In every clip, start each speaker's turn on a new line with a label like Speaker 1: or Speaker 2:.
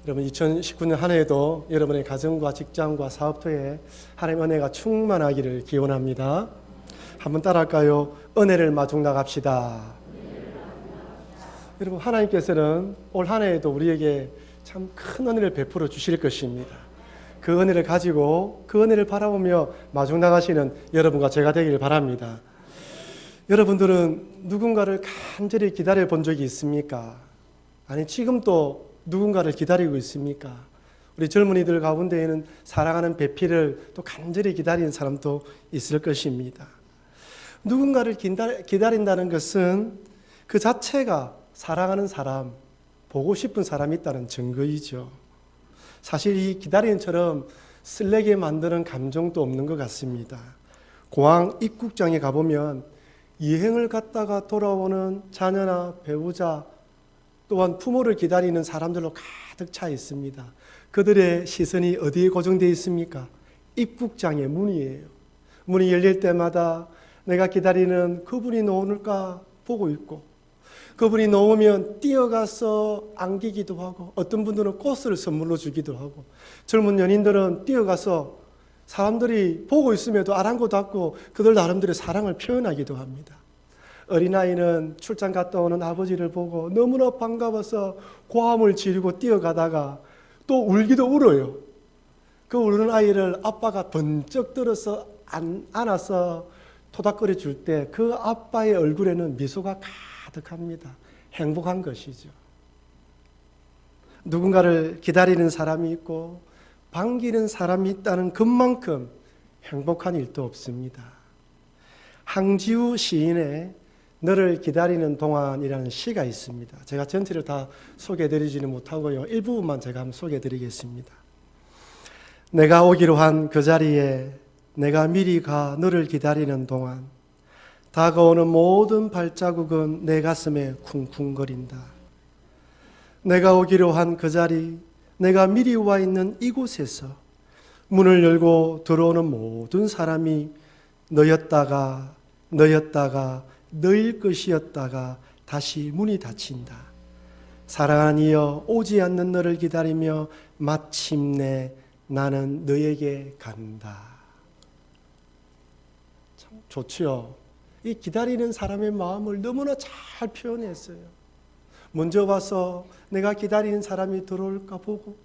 Speaker 1: 여러분 2019년 한 해에도 여러분의 가정과 직장과 사업터에 하나님의 은혜가 충만하기를 기원합니다. 한번 따라할까요? 은혜를 마중 나갑시다. 여러분 하나님께서는 올 한 해에도 우리에게 참 큰 은혜를 베풀어 주실 것입니다. 그 은혜를 가지고 그 은혜를 바라보며 마중 나가시는 여러분과 제가 되기를 바랍니다. 여러분들은 누군가를 간절히 기다려 본 적이 있습니까? 아니 지금도 누군가를 기다리고 있습니까? 우리 젊은이들 가운데에는 사랑하는 배필을 또 간절히 기다리는 사람도 있을 것입니다. 누군가를 기다린다는 것은 그 자체가 사랑하는 사람, 보고 싶은 사람이 있다는 증거이죠. 사실 이 기다림처럼 설레게 만드는 감정도 없는 것 같습니다. 공항 입국장에 가보면 여행을 갔다가 돌아오는 자녀나 배우자 또한 부모를 기다리는 사람들로 가득 차 있습니다. 그들의 시선이 어디에 고정되어 있습니까? 입국장의 문이에요. 문이 열릴 때마다 내가 기다리는 그분이 나올까 보고 있고, 그분이 나오면 뛰어가서 안기기도 하고, 어떤 분들은 꽃을 선물로 주기도 하고, 젊은 연인들은 뛰어가서 사람들이 보고 있음에도 아랑곳하고 그들 나름대로 사랑을 표현하기도 합니다. 어린아이는 출장 갔다 오는 아버지를 보고 너무나 반가워서 고함을 지르고 뛰어가다가 또 울기도 울어요. 그 우는 아이를 아빠가 번쩍 들어서 안아서 토닥거려 줄 때 그 아빠의 얼굴에는 미소가 가득합니다. 행복한 것이죠. 누군가를 기다리는 사람이 있고 반기는 사람이 있다는 것만큼 행복한 일도 없습니다. 항지우 시인의 너를 기다리는 동안이라는 시가 있습니다. 제가 전체를 다 소개해드리지는 못하고요. 일부분만 제가 한번 소개해드리겠습니다. 내가 오기로 한 그 자리에 내가 미리 가 너를 기다리는 동안 다가오는 모든 발자국은 내 가슴에 쿵쿵거린다. 내가 오기로 한 그 자리, 내가 미리 와 있는 이곳에서 문을 열고 들어오는 모든 사람이 너였다가 너일 것이었다가 다시 문이 닫힌다. 사랑하는 이여 오지 않는 너를 기다리며 마침내 나는 너에게 간다. 참 좋지요. 이 기다리는 사람의 마음을 너무나 잘 표현했어요. 먼저 와서 내가 기다리는 사람이 들어올까 보고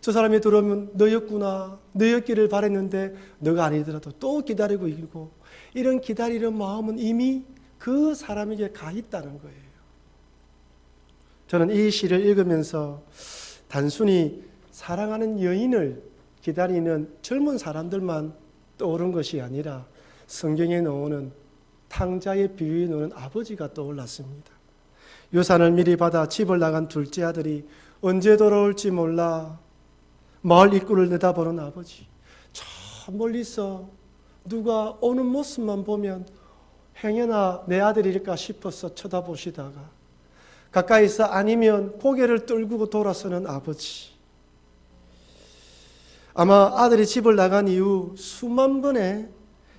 Speaker 1: 저 사람이 들어오면 너였구나, 너였기를 바랬는데 너가 아니더라도 또 기다리고 있고, 이런 기다리는 마음은 이미 그 사람에게 가 있다는 거예요. 저는 이 시를 읽으면서 단순히 사랑하는 여인을 기다리는 젊은 사람들만 떠오른 것이 아니라 성경에 나오는 탕자의 비유에 나오는 아버지가 떠올랐습니다. 유산을 미리 받아 집을 나간 둘째 아들이 언제 돌아올지 몰라 마을 입구를 내다보는 아버지. 저 멀리서 누가 오는 모습만 보면 행여나 내 아들일까 싶어서 쳐다보시다가 가까이서 아니면 고개를 떨구고 돌아서는 아버지. 아마 아들이 집을 나간 이후 수만 번의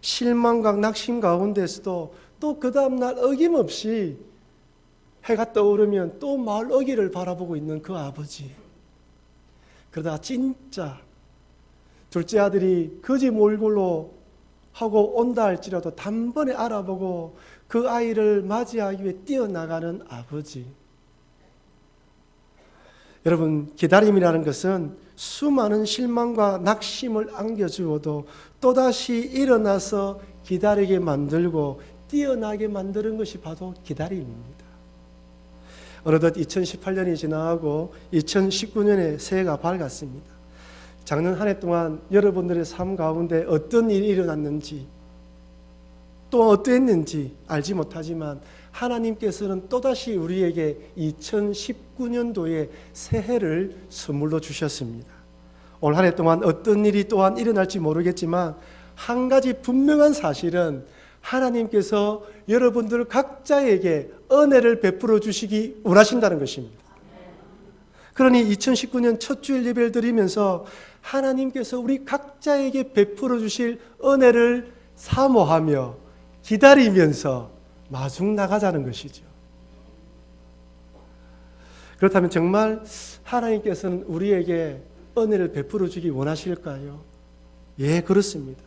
Speaker 1: 실망과 낙심 가운데서도 또 그 다음날 어김없이 해가 떠오르면 또 마을 어귀를 바라보고 있는 그 아버지. 그러다가 진짜 둘째 아들이 거지 몰골로 하고 온다 할지라도 단번에 알아보고 그 아이를 맞이하기 위해 뛰어나가는 아버지. 여러분, 기다림이라는 것은 수많은 실망과 낙심을 안겨주어도 또다시 일어나서 기다리게 만들고 뛰어나게 만드는 것이 바로 기다림입니다. 어느덧 2018년이 지나가고 2019년에 새해가 밝았습니다. 작년 한 해 동안 여러분들의 삶 가운데 어떤 일이 일어났는지 또 어떠했는지 알지 못하지만 하나님께서는 또다시 우리에게 2019년도에 새해를 선물로 주셨습니다. 올 한 해 동안 어떤 일이 또한 일어날지 모르겠지만 한 가지 분명한 사실은 하나님께서 여러분들 각자에게 은혜를 베풀어 주시기 원하신다는 것입니다. 그러니 2019년 첫 주일 예배를 드리면서 하나님께서 우리 각자에게 베풀어 주실 은혜를 사모하며 기다리면서 마중 나가자는 것이죠. 그렇다면 정말 하나님께서는 우리에게 은혜를 베풀어 주기 원하실까요? 예, 그렇습니다.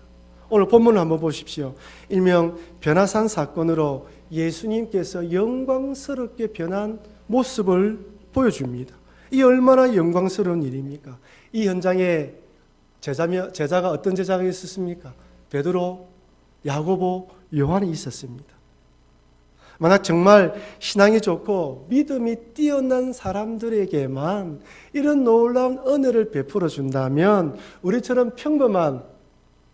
Speaker 1: 오늘 본문을 한번 보십시오. 일명 변화산 사건으로 예수님께서 영광스럽게 변한 모습을 보여줍니다. 이 얼마나 영광스러운 일입니까? 이 현장에 제자가 어떤 제자가 있었습니까? 베드로, 야고보, 요한이 있었습니다. 만약 정말 신앙이 좋고 믿음이 뛰어난 사람들에게만 이런 놀라운 은혜를 베풀어 준다면 우리처럼 평범한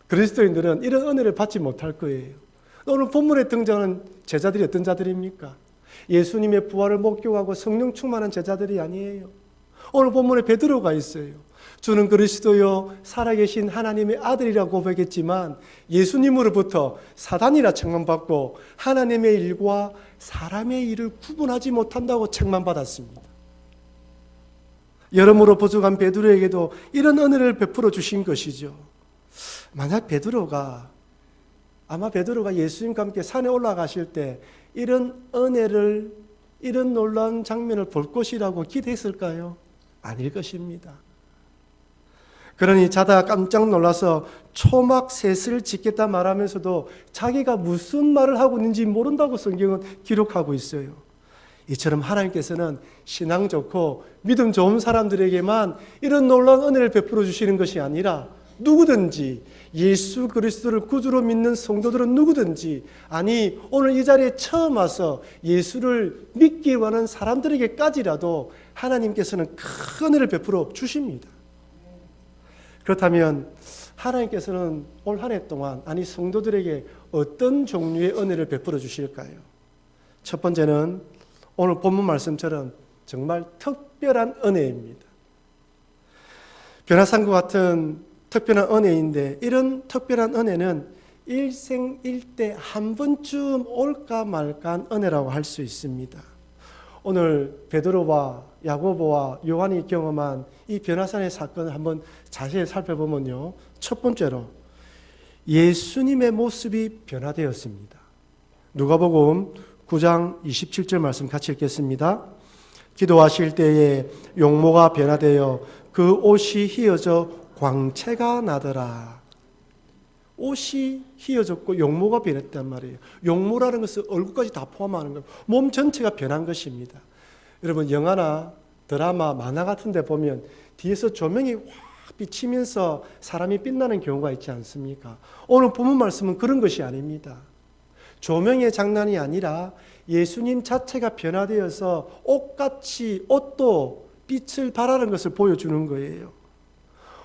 Speaker 1: 그리스도인들은 이런 은혜를 받지 못할 거예요. 오늘 본문에 등장하는 제자들이 어떤 자들입니까? 예수님의 부활을 목격하고 성령 충만한 제자들이 아니에요. 오늘 본문에 베드로가 있어요. 주는 그리스도요 살아계신 하나님의 아들이라고 고백했지만 예수님으로부터 사단이라 책망받고 하나님의 일과 사람의 일을 구분하지 못한다고 책망받았습니다. 여러모로 부족한 베드로에게도 이런 은혜를 베풀어 주신 것이죠. 만약 아마 베드로가 예수님과 함께 산에 올라가실 때 이런 은혜를, 이런 놀라운 장면을 볼 것이라고 기대했을까요? 아닐 것입니다. 그러니 자다가 깜짝 놀라서 초막 셋을 짓겠다 말하면서도 자기가 무슨 말을 하고 있는지 모른다고 성경은 기록하고 있어요. 이처럼 하나님께서는 신앙 좋고 믿음 좋은 사람들에게만 이런 놀라운 은혜를 베풀어 주시는 것이 아니라 누구든지 예수 그리스도를 구주로 믿는 성도들은 누구든지, 아니 오늘 이 자리에 처음 와서 예수를 믿기 원하는 사람들에게까지라도 하나님께서는 큰 은혜를 베풀어 주십니다. 그렇다면 하나님께서는 올 한 해 동안, 아니 성도들에게 어떤 종류의 은혜를 베풀어 주실까요? 첫 번째는 오늘 본문 말씀처럼 정말 특별한 은혜입니다. 변화산과 같은 특별한 은혜인데, 이런 특별한 은혜는 일생일대 한 번쯤 올까 말까한 은혜라고 할 수 있습니다. 오늘 베드로와 야고보와 요한이 경험한 이 변화산의 사건을 한번 자세히 살펴보면요, 첫 번째로 예수님의 모습이 변화되었습니다. 누가복음 9장 27절 말씀 같이 읽겠습니다. 기도하실 때에 용모가 변화되어 그 옷이 휘어져 광채가 나더라. 옷이 휘어졌고 용모가 변했단 말이에요. 용모라는 것은 얼굴까지 다 포함하는 거예요. 몸 전체가 변한 것입니다. 여러분 영화나 드라마, 만화 같은 데 보면 뒤에서 조명이 확 비치면서 사람이 빛나는 경우가 있지 않습니까? 오늘 본문 말씀은 그런 것이 아닙니다. 조명의 장난이 아니라 예수님 자체가 변화되어서 옷도 빛을 발하는 것을 보여주는 거예요.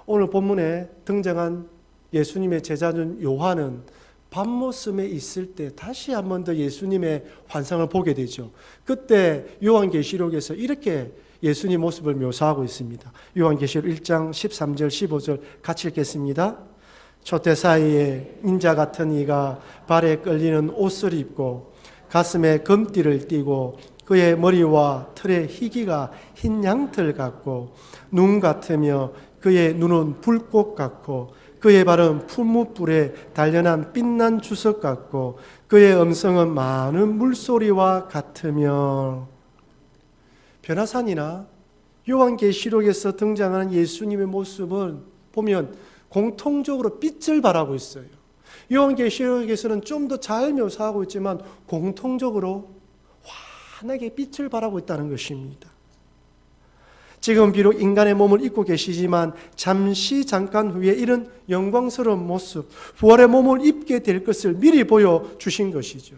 Speaker 1: 오늘 본문에 등장한 예수님의 제자는 요한은 밤모섬에 있을 때 다시 한 번 더 예수님의 환상을 보게 되죠. 그때 요한계시록에서 이렇게 예수님 모습을 묘사하고 있습니다. 요한계시록 1장 13절 15절 같이 읽겠습니다. 촛대 사이에 인자 같은 이가 발에 끌리는 옷을 입고 가슴에 금띠를 띠고 그의 머리와 털의 희기가 흰 양털 같고 눈 같으며 그의 눈은 불꽃 같고 그의 발은 풀무불에 단련한 빛난 주석 같고 그의 음성은 많은 물소리와 같으며. 변화산이나 요한계시록에서 등장하는 예수님의 모습은 보면 공통적으로 빛을 발하고 있어요. 요한계시록에서는 좀 더 잘 묘사하고 있지만 공통적으로 환하게 빛을 발하고 있다는 것입니다. 지금 비록 인간의 몸을 입고 계시지만 잠깐 후에 이런 영광스러운 모습, 부활의 몸을 입게 될 것을 미리 보여주신 것이죠.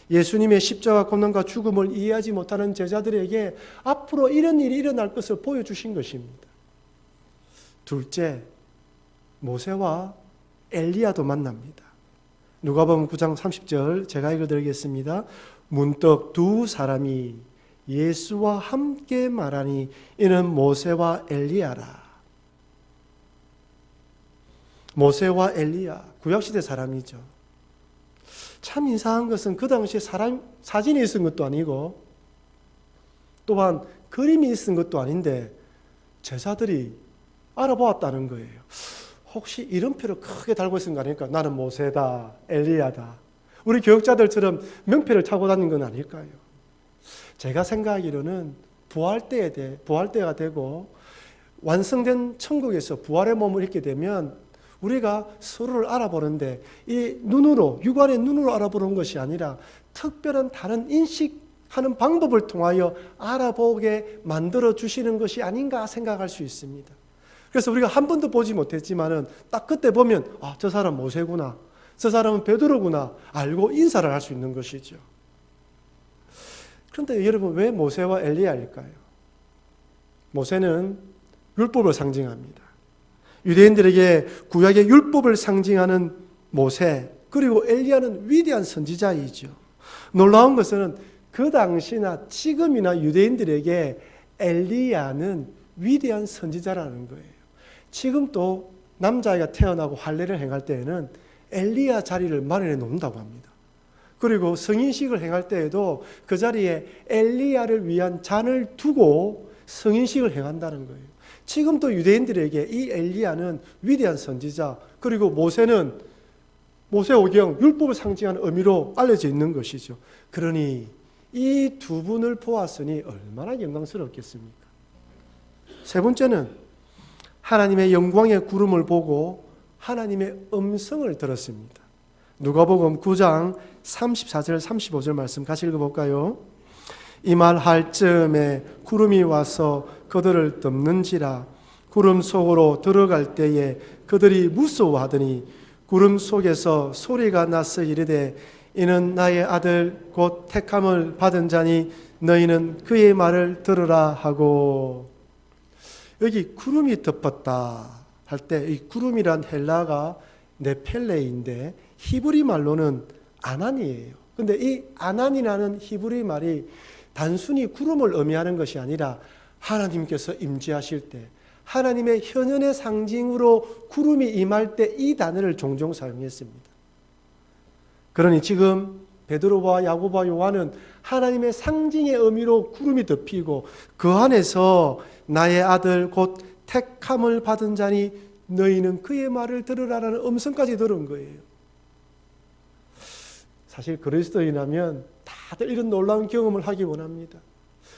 Speaker 1: 예수님의 십자가 고난과 죽음을 이해하지 못하는 제자들에게 앞으로 이런 일이 일어날 것을 보여주신 것입니다. 둘째, 모세와 엘리야도 만납니다. 누가복음 9장 30절 제가 읽어드리겠습니다. 문득 두 사람이 예수와 함께 말하니 이는 모세와 엘리야라. 모세와 엘리야, 구약시대 사람이죠. 참 이상한 것은 그 당시에 사진이 있은 것도 아니고 또한 그림이 있은 것도 아닌데 제자들이 알아보았다는 거예요. 혹시 이름표를 크게 달고 있는 거 아닐까? 나는 모세다, 엘리야다. 우리 교육자들처럼 명패를 차고 다니는 건 아닐까요? 제가 생각하기로는 부활 때가 되고 완성된 천국에서 부활의 몸을 입게 되면 우리가 서로를 알아보는데 이 눈으로, 육안의 눈으로 알아보는 것이 아니라 특별한 다른 인식하는 방법을 통하여 알아보게 만들어 주시는 것이 아닌가 생각할 수 있습니다. 그래서 우리가 한 번도 보지 못했지만은 딱 그때 보면 저 사람 모세구나, 저 사람은 베드로구나 알고 인사를 할 수 있는 것이죠. 그런데 여러분, 왜 모세와 엘리야일까요? 모세는 율법을 상징합니다. 유대인들에게 구약의 율법을 상징하는 모세, 그리고 엘리야는 위대한 선지자이죠. 놀라운 것은 그 당시나 지금이나 유대인들에게 엘리야는 위대한 선지자라는 거예요. 지금 또 남자아이가 태어나고 할례를 행할 때에는 엘리야 자리를 마련해 놓는다고 합니다. 그리고 성인식을 행할 때에도 그 자리에 엘리야를 위한 잔을 두고 성인식을 행한다는 거예요. 지금 또 유대인들에게 이 엘리야는 위대한 선지자, 그리고 모세는 모세오경, 율법을 상징하는 의미로 알려져 있는 것이죠. 그러니 이 두 분을 보았으니 얼마나 영광스럽겠습니까? 세 번째는 하나님의 영광의 구름을 보고 하나님의 음성을 들었습니다. 누가복음 9장 34절 35절 말씀 같이 읽어볼까요? 이 말 할 즈음에 구름이 와서 그들을 덮는지라. 구름 속으로 들어갈 때에 그들이 무서워하더니 구름 속에서 소리가 나서 이르되 이는 나의 아들 곧 택함을 받은 자니 너희는 그의 말을 들으라 하고. 여기 구름이 덮었다 할 때 이 구름이란 헬라가 네펠레인데 히브리 말로는 아난이에요. 근데 이 아난이라는 히브리 말이 단순히 구름을 의미하는 것이 아니라 하나님께서 임재하실 때, 하나님의 현현의 상징으로 구름이 임할 때 이 단어를 종종 사용했습니다. 그러니 지금 베드로와 야고보와 요한은 하나님의 상징의 의미로 구름이 덮이고 그 안에서 나의 아들 곧 택함을 받은 자니 너희는 그의 말을 들으라라는 음성까지 들은 거예요. 사실 그리스도인이라면 다들 이런 놀라운 경험을 하기 원합니다.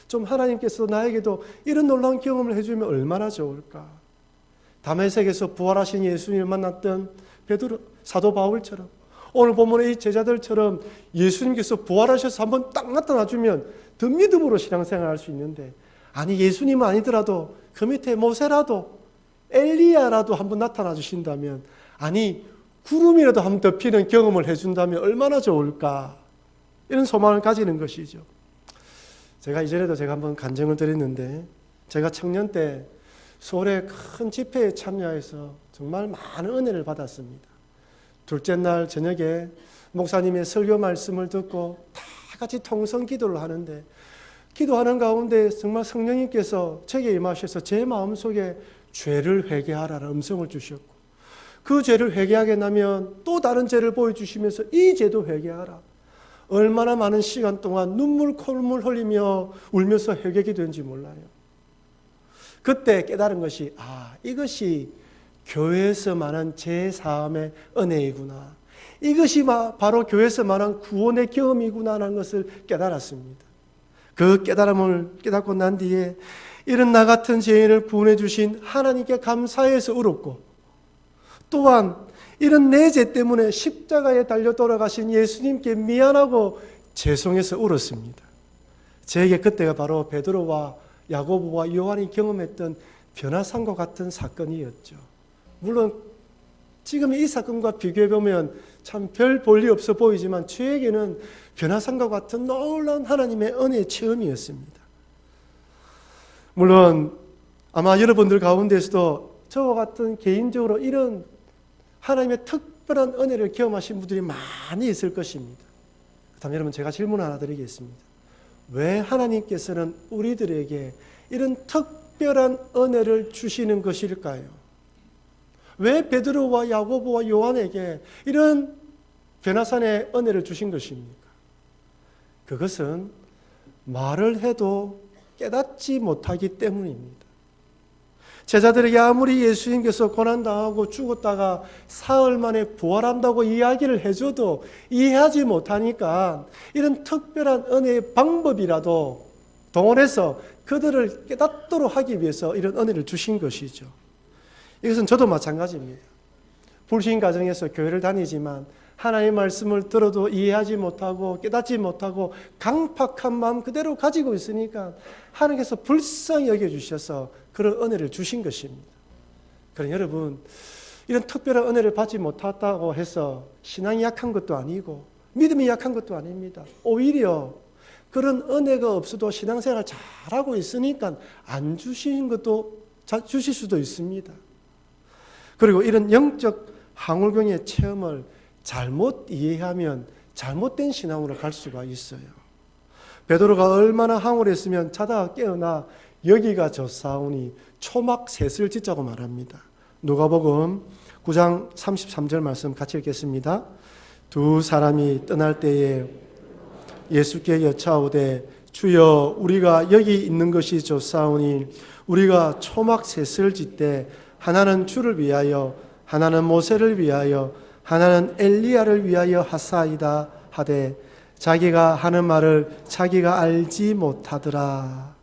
Speaker 1: 좀 하나님께서 나에게도 이런 놀라운 경험을 해주면 얼마나 좋을까. 다메섹에서 부활하신 예수님을 만났던 베드로, 사도 바울처럼, 오늘 본문의 이 제자들처럼 예수님께서 부활하셔서 한번 딱 나타나주면 더 믿음으로 신앙생활을 할 수 있는데, 아니 예수님은 아니더라도 그 밑에 모세라도 엘리야라도 한번 나타나 주신다면, 아니 구름이라도 한번 덮이는 경험을 해준다면 얼마나 좋을까, 이런 소망을 가지는 것이죠. 제가 이전에도 한번 간증을 드렸는데, 제가 청년 때 서울의 큰 집회에 참여해서 정말 많은 은혜를 받았습니다. 둘째 날 저녁에 목사님의 설교 말씀을 듣고 다 같이 통성 기도를 하는데, 기도하는 가운데 정말 성령님께서 제게 임하셔서 제 마음속에 죄를 회개하라는 음성을 주셨고, 그 죄를 회개하게 나면 또 다른 죄를 보여주시면서 이 죄도 회개하라. 얼마나 많은 시간 동안 눈물 콧물 흘리며 울면서 회개가 되는지 몰라요. 그때 깨달은 것이, 이것이 교회에서 말한 제사함의 은혜이구나, 이것이 바로 교회에서 말한 구원의 경험이구나라는 것을 깨달았습니다. 그 깨달음을 깨닫고 난 뒤에 이런 나 같은 죄인을 구원해 주신 하나님께 감사해서 울었고, 또한 이런 내 죄 때문에 십자가에 달려 돌아가신 예수님께 미안하고 죄송해서 울었습니다. 저에게 그때가 바로 베드로와 야고보와 요한이 경험했던 변화산과 같은 사건이었죠. 물론 지금 이 사건과 비교해보면 참 별 볼일 없어 보이지만 저에게는 변화산과 같은 놀라운 하나님의 은혜의 체험이었습니다. 물론 아마 여러분들 가운데서도 저와 같은 개인적으로 이런 하나님의 특별한 은혜를 경험하신 분들이 많이 있을 것입니다. 그렇다면 여러분, 제가 질문 하나 드리겠습니다. 왜 하나님께서는 우리들에게 이런 특별한 은혜를 주시는 것일까요? 왜 베드로와 야고보와 요한에게 이런 변화산의 은혜를 주신 것입니까? 그것은 말을 해도 깨닫지 못하기 때문입니다. 제자들에게 아무리 예수님께서 고난당하고 죽었다가 사흘 만에 부활한다고 이야기를 해줘도 이해하지 못하니까 이런 특별한 은혜의 방법이라도 동원해서 그들을 깨닫도록 하기 위해서 이런 은혜를 주신 것이죠. 이것은 저도 마찬가지입니다. 불신 가정에서 교회를 다니지만 하나님의 말씀을 들어도 이해하지 못하고 깨닫지 못하고 강팍한 마음 그대로 가지고 있으니까 하나님께서 불쌍히 여겨주셔서 그런 은혜를 주신 것입니다. 그러나 여러분, 이런 특별한 은혜를 받지 못했다고 해서 신앙이 약한 것도 아니고 믿음이 약한 것도 아닙니다. 오히려 그런 은혜가 없어도 신앙생활 잘하고 있으니까 안 주신 것도 주실 수도 있습니다. 그리고 이런 영적 항울경의 체험을 잘못 이해하면 잘못된 신앙으로 갈 수가 있어요. 베드로가 얼마나 항울했으면 자다가 깨어나 여기가 젖사오니 초막 셋을 짓자고 말합니다. 누가복음 9장 33절 말씀 같이 읽겠습니다. 두 사람이 떠날 때에 예수께 여차오되 주여 우리가 여기 있는 것이 젖사오니 우리가 초막 셋을 짓되 하나는 주를 위하여 하나는 모세를 위하여 하나는 엘리야를 위하여 하사이다 하되 자기가 하는 말을 자기가 알지 못하더라.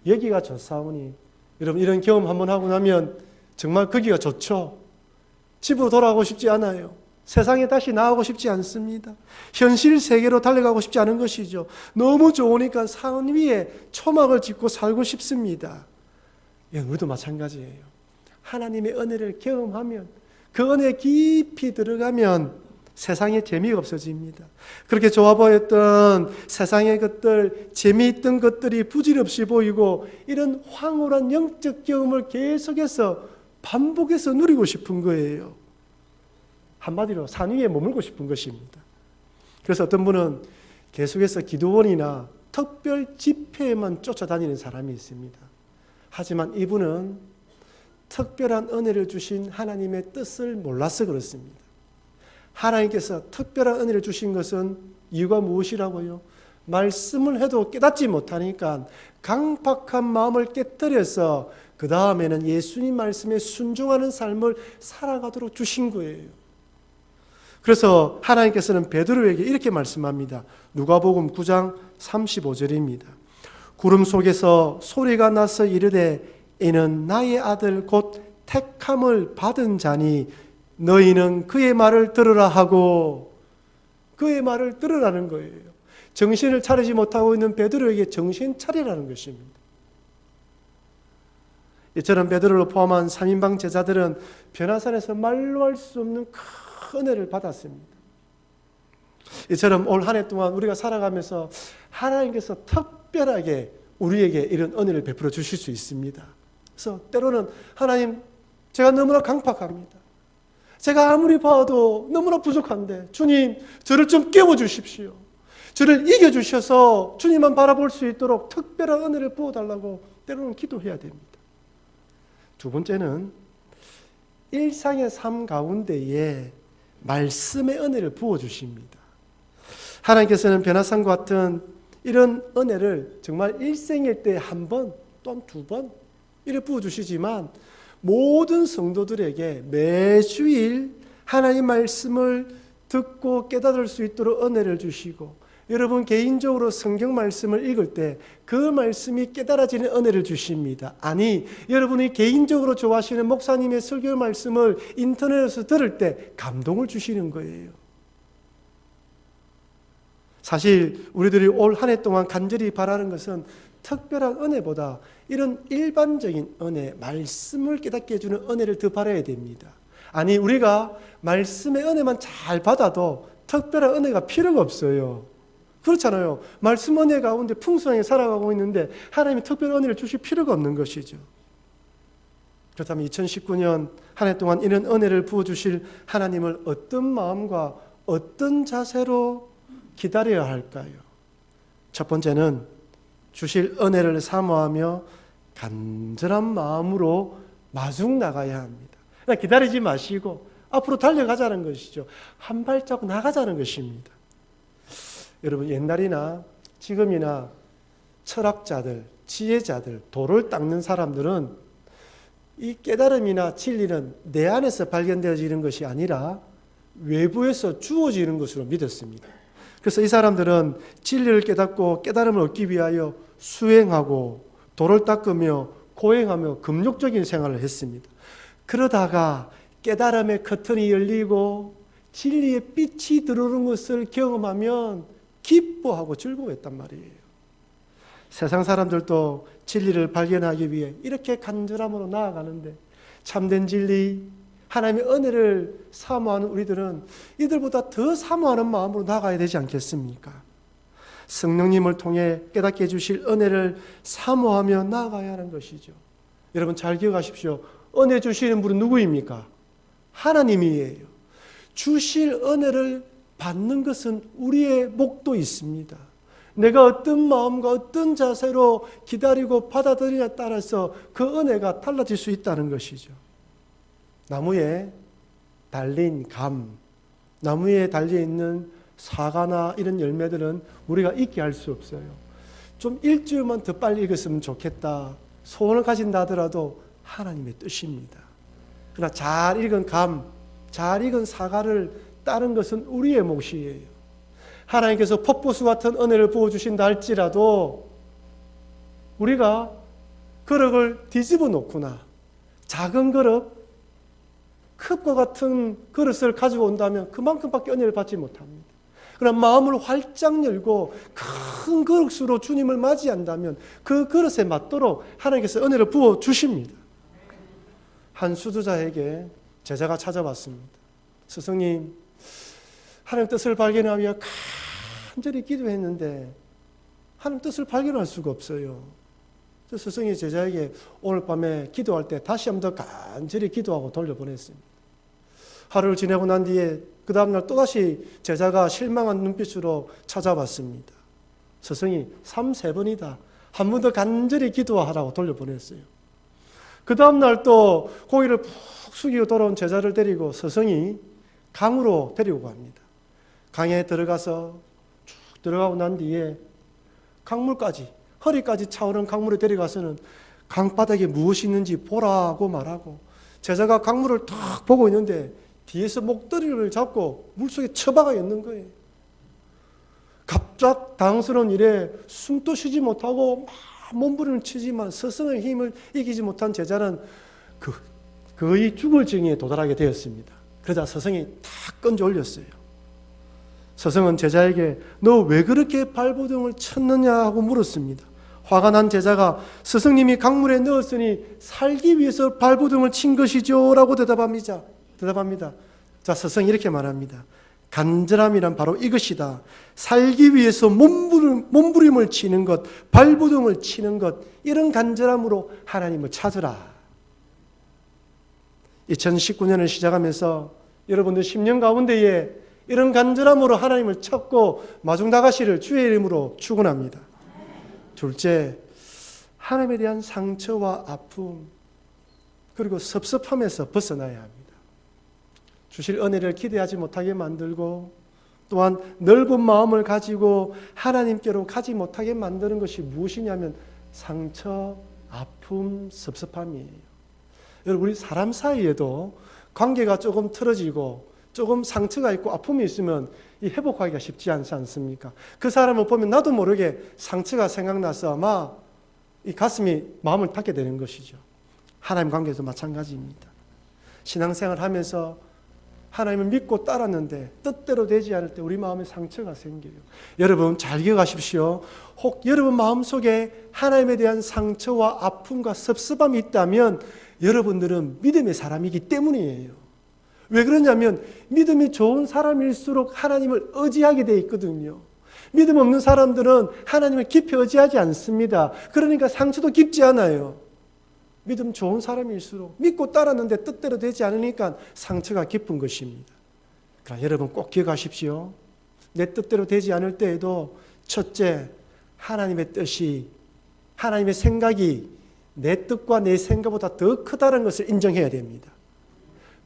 Speaker 1: 여기가 젖사오니, 여러분 이런 경험 한번 하고 나면 정말 거기가 좋죠. 집으로 돌아가고 싶지 않아요. 세상에 다시 나가고 싶지 않습니다. 현실 세계로 달려가고 싶지 않은 것이죠. 너무 좋으니까 산 위에 초막을 짓고 살고 싶습니다. 우리도 마찬가지예요. 하나님의 은혜를 경험하면 그 은혜에 깊이 들어가면 세상에 재미가 없어집니다. 그렇게 좋아 보였던 세상의 것들, 재미있던 것들이 부질없이 보이고 이런 황홀한 영적 경험을 계속해서 반복해서 누리고 싶은 거예요. 한마디로 산 위에 머물고 싶은 것입니다. 그래서 어떤 분은 계속해서 기도원이나 특별 집회에만 쫓아다니는 사람이 있습니다. 하지만 이분은 특별한 은혜를 주신 하나님의 뜻을 몰라서 그렇습니다. 하나님께서 특별한 은혜를 주신 것은 이유가 무엇이라고요? 말씀을 해도 깨닫지 못하니까 강팍한 마음을 깨뜨려서 그 다음에는 예수님 말씀에 순종하는 삶을 살아가도록 주신 거예요. 그래서 하나님께서는 베드로에게 이렇게 말씀합니다. 누가복음 9장 35절입니다. 구름 속에서 소리가 나서 이르되 이는 나의 아들 곧 택함을 받은 자니 너희는 그의 말을 들으라 하고, 그의 말을 들으라는 거예요. 정신을 차리지 못하고 있는 베드로에게 정신 차리라는 것입니다. 이처럼 베드로를 포함한 3인방 제자들은 변화산에서 말로 할 수 없는 큰 은혜를 받았습니다. 이처럼 올 한 해 동안 우리가 살아가면서 하나님께서 특별하게 우리에게 이런 은혜를 베풀어 주실 수 있습니다. 그래서 때로는 하나님, 제가 너무나 강팍합니다. 제가 아무리 봐도 너무나 부족한데 주님, 저를 좀 깨워주십시오. 저를 이겨주셔서 주님만 바라볼 수 있도록 특별한 은혜를 부어달라고 때로는 기도해야 됩니다. 두 번째는 일상의 삶 가운데에 말씀의 은혜를 부어주십니다. 하나님께서는 변화산과 같은 이런 은혜를 정말 일생일 때 한 번 또는 두 번 이렇게 부어주시지만 모든 성도들에게 매주일 하나님 말씀을 듣고 깨달을 수 있도록 은혜를 주시고, 여러분 개인적으로 성경 말씀을 읽을 때 그 말씀이 깨달아지는 은혜를 주십니다. 아니, 여러분이 개인적으로 좋아하시는 목사님의 설교 말씀을 인터넷에서 들을 때 감동을 주시는 거예요. 사실 우리들이 올 한 해 동안 간절히 바라는 것은 특별한 은혜보다 이런 일반적인 은혜, 말씀을 깨닫게 해주는 은혜를 더 바라야 됩니다. 아니, 우리가 말씀의 은혜만 잘 받아도 특별한 은혜가 필요가 없어요. 그렇잖아요. 말씀 은혜 가운데 풍성하게 살아가고 있는데 하나님이 특별한 은혜를 주실 필요가 없는 것이죠. 그렇다면 2019년 한 해 동안 이런 은혜를 부어주실 하나님을 어떤 마음과 어떤 자세로 기다려야 할까요? 첫 번째는 주실 은혜를 사모하며 간절한 마음으로 마중 나가야 합니다. 그냥 기다리지 마시고 앞으로 달려가자는 것이죠. 한 발자국 나가자는 것입니다. 여러분, 옛날이나 지금이나 철학자들, 지혜자들, 도를 닦는 사람들은 이 깨달음이나 진리는 내 안에서 발견되어지는 것이 아니라 외부에서 주어지는 것으로 믿었습니다. 그래서 이 사람들은 진리를 깨닫고 깨달음을 얻기 위하여 수행하고 돌을 닦으며 고행하며 금욕적인 생활을 했습니다. 그러다가 깨달음의 커튼이 열리고 진리의 빛이 들어오는 것을 경험하면 기뻐하고 즐거워했단 말이에요. 세상 사람들도 진리를 발견하기 위해 이렇게 간절함으로 나아가는데 참된 진리, 하나님의 은혜를 사모하는 우리들은 이들보다 더 사모하는 마음으로 나아가야 되지 않겠습니까? 성령님을 통해 깨닫게 해주실 은혜를 사모하며 나아가야 하는 것이죠. 여러분 잘 기억하십시오. 은혜 주시는 분은 누구입니까? 하나님이에요. 주실 은혜를 받는 것은 우리의 몫도 있습니다. 내가 어떤 마음과 어떤 자세로 기다리고 받아들이냐에 따라서 그 은혜가 달라질 수 있다는 것이죠. 나무에 달린 감, 나무에 달려있는 사과나 이런 열매들은 우리가 잊게 할 수 없어요. 좀 일주일만 더 빨리 익었으면 좋겠다 소원을 가진다 하더라도 하나님의 뜻입니다. 그러나 잘 익은 감, 잘 익은 사과를 따는 것은 우리의 몫이에요. 하나님께서 폭포수 같은 은혜를 부어주신다 할지라도 우리가 그릇을 뒤집어 놓거나 작은 그릇, 컵과 같은 그릇을 가지고 온다면 그만큼밖에 은혜를 받지 못합니다. 그러나 마음을 활짝 열고 큰 그릇으로 주님을 맞이한다면 그 그릇에 맞도록 하나님께서 은혜를 부어주십니다. 한 수도자에게 제자가 찾아왔습니다. 스승님, 하나님 뜻을 발견하며 간절히 기도했는데 하나님 뜻을 발견할 수가 없어요. 스승이 제자에게 오늘 밤에 기도할 때 다시 한번 더 간절히 기도하고 돌려보냈습니다. 하루를 지내고 난 뒤에 그 다음날 또다시 제자가 실망한 눈빛으로 찾아왔습니다. 스승이 3-4번이다. 한 번 더 간절히 기도하라고 돌려보냈어요. 그 다음날 또 고개를 푹 숙이고 돌아온 제자를 데리고 스승이 강으로 데리고 갑니다. 강에 들어가서 쭉 들어가고 난 뒤에 강물까지, 허리까지 차오른 강물에 데려가서는 강바닥에 무엇이 있는지 보라고 말하고 제자가 강물을 탁 보고 있는데 뒤에서 목도리를 잡고 물속에 처박아 있는 거예요. 갑작 당스러운 일에 숨도 쉬지 못하고 막 몸부림을 치지만 스승의 힘을 이기지 못한 제자는 거의 죽을 징에 도달하게 되었습니다. 그러자 스승이 탁 건져 올렸어요. 스승은 제자에게 너 왜 그렇게 발버둥을 쳤느냐 하고 물었습니다. 화가 난 제자가 스승님이 강물에 넣었으니 살기 위해서 발버둥을 친 것이죠 라고 대답합니다. 자, 스승이 이렇게 말합니다. 간절함이란 바로 이것이다. 살기 위해서 몸부림을 치는 것, 발버둥을 치는 것, 이런 간절함으로 하나님을 찾으라. 2019년을 시작하면서 여러분들 10년 가운데에 이런 간절함으로 하나님을 찾고 마중 나가시를 주의 이름으로 축원합니다. 둘째, 하나님에 대한 상처와 아픔 그리고 섭섭함에서 벗어나야 합니다. 주실 은혜를 기대하지 못하게 만들고 또한 넓은 마음을 가지고 하나님께로 가지 못하게 만드는 것이 무엇이냐면 상처, 아픔, 섭섭함이에요. 여러분, 우리 사람 사이에도 관계가 조금 틀어지고 조금 상처가 있고 아픔이 있으면 이 회복하기가 쉽지 않지 않습니까? 그 사람을 보면 나도 모르게 상처가 생각나서 아마 이 가슴이 마음을 닫게 되는 것이죠. 하나님 관계도 마찬가지입니다. 신앙생활 하면서 하나님을 믿고 따랐는데 뜻대로 되지 않을 때 우리 마음에 상처가 생겨요. 여러분 잘 기억하십시오. 혹 여러분 마음속에 하나님에 대한 상처와 아픔과 섭섭함이 있다면 여러분들은 믿음의 사람이기 때문이에요. 왜 그러냐면 믿음이 좋은 사람일수록 하나님을 의지하게 돼 있거든요. 믿음 없는 사람들은 하나님을 깊이 의지하지 않습니다. 그러니까 상처도 깊지 않아요. 믿음 좋은 사람일수록 믿고 따랐는데 뜻대로 되지 않으니까 상처가 깊은 것입니다. 그러나 여러분 꼭 기억하십시오. 내 뜻대로 되지 않을 때에도 첫째, 하나님의 뜻이, 하나님의 생각이 내 뜻과 내 생각보다 더 크다는 것을 인정해야 됩니다.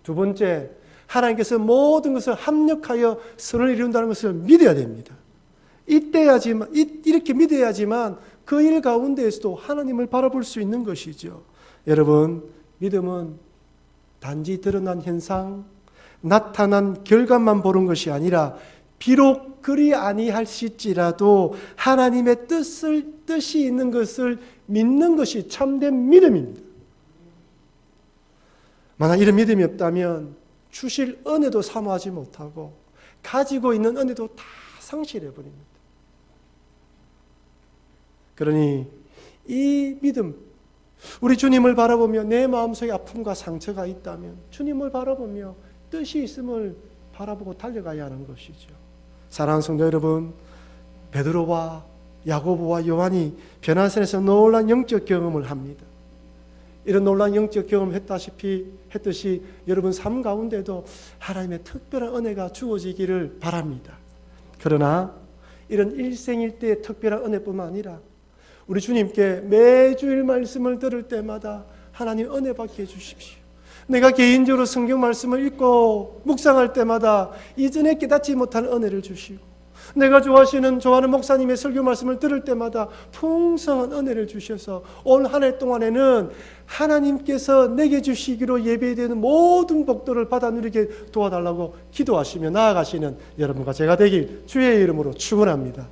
Speaker 1: 두 번째, 하나님께서 모든 것을 합력하여 선을 이룬다는 것을 믿어야 됩니다. 이렇게 믿어야지만 그 일 가운데에서도 하나님을 바라볼 수 있는 것이죠. 여러분, 믿음은 단지 드러난 현상, 나타난 결과만 보는 것이 아니라 비록 그리 아니할지라도 하나님의 뜻이 있는 것을 믿는 것이 참된 믿음입니다. 만약 이런 믿음이 없다면 주실 은혜도 사모하지 못하고 가지고 있는 은혜도 다 상실해 버립니다. 그러니 이 믿음, 우리 주님을 바라보며 내 마음속에 아픔과 상처가 있다면 주님을 바라보며 뜻이 있음을 바라보고 달려가야 하는 것이죠. 사랑하는 성도 여러분, 베드로와 야고보와 요한이 변화산에서 놀라운 영적 경험을 합니다. 이런 놀라운 영적 경험을 했듯이 여러분 삶 가운데도 하나님의 특별한 은혜가 주어지기를 바랍니다. 그러나 이런 일생일대의 특별한 은혜뿐만 아니라 우리 주님께 매주일 말씀을 들을 때마다 하나님 은혜 받게 해주십시오. 내가 개인적으로 성경 말씀을 읽고 묵상할 때마다 이전에 깨닫지 못한 은혜를 주시고, 내가 좋아하는 목사님의 설교 말씀을 들을 때마다 풍성한 은혜를 주셔서 올 한 해 동안에는 하나님께서 내게 주시기로 예배되는 모든 복들을 받아 누리게 도와달라고 기도하시며 나아가시는 여러분과 제가 되길 주의 이름으로 축원합니다.